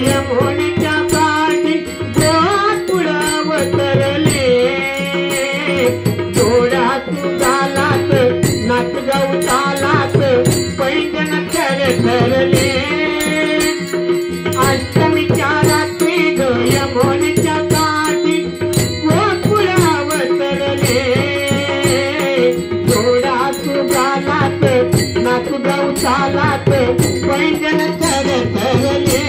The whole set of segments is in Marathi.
यमुनेच्या काठी गोकुळ अवतरले जोड्यात गालात नाच गवतालात पैंजण थरथरले अष्टमीच्या रात्री ग यमुनेच्या काठी गोकुळ अवतरले जोड्यात गालात नाच गवतालात पैंजण थरथरले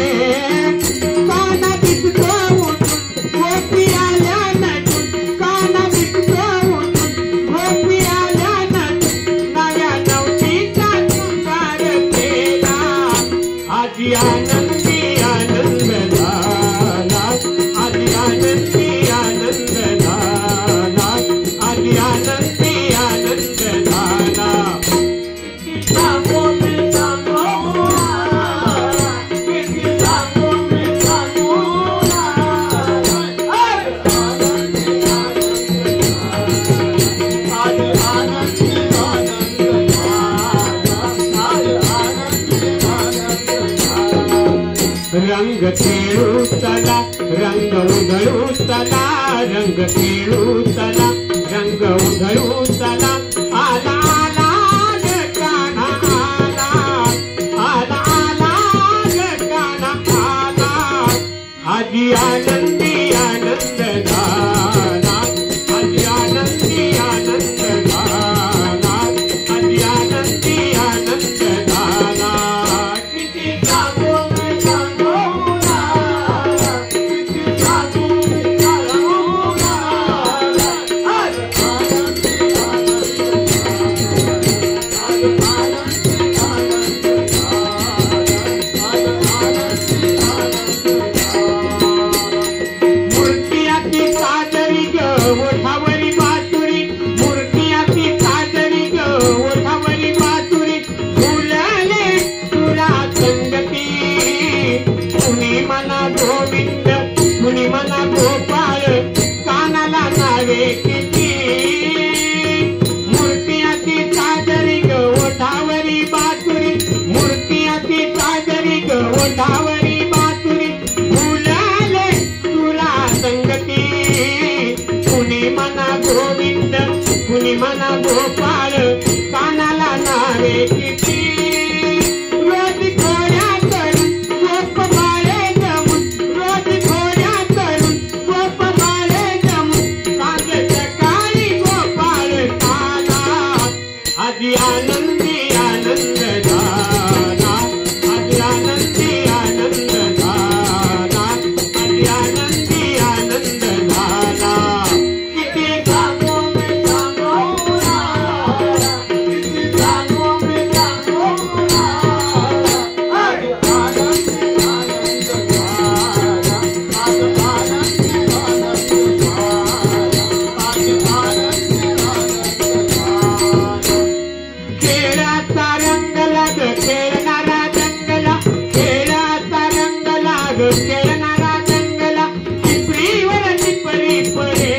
काना दिसतो उठून गोपी आल्या नटून काना दिसतो उठून गोपी आल्या नटून नव्या नवरीचा शृंगार केला आजी आनंदी आनंद झाला आजी आनंदी आनंद झाला आजी आनंदी आनंद झाला रंग खेळू चला रंग उधळू चला रंग खेळू चला रंग उधळू चला आला आला ग कान्हा आला आला आला ग कान्हा आला आजी आनंदी आनंद झाला आजी आनंदी आनंद झाला आजी आनंदी आनंद झाला किती सांगू मना गोपाळ कानाला नावे किती रोज घोड्या करून गोप बाळे जमून रोज घोड्या करून गोप बाळे जमून कांद सकाळी गोपाळ काना आजी आनंदी आनंद झाला आजी आनंदी आनंद झाला आजी आनंदी आनंद झाला किती खेळणारा जंगला टिपरीवर टिपरी पडे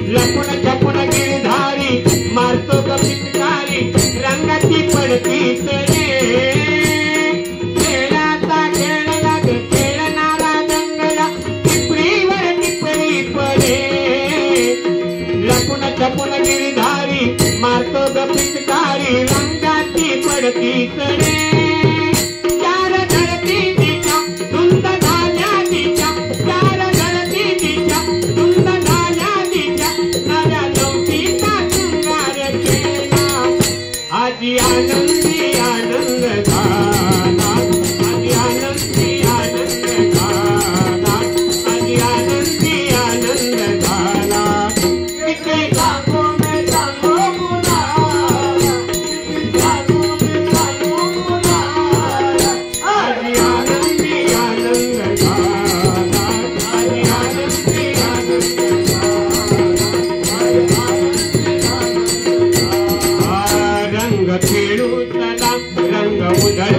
लपून छपून गिरधारी मारतो ग पिचकारी रंगाची पडती तळे खेळाचा खेळला ग खेळणारा जंगला टिपरीवर टिपरी पडे लपून छपून गिरधारी मारतो ग पिचकारी रंगाची पडती तळे आजी आनंदी आनंद झाला आजी आनंदी आनंद झाला आजी आनंदी आनंद झाला किती सांगू मी सांगू मुला किती सांगू मी सांगू मुला आजी आनंदी आनंद झाला आजी आनंदी आनंद झाला रंग खेळू चला रंग उधळू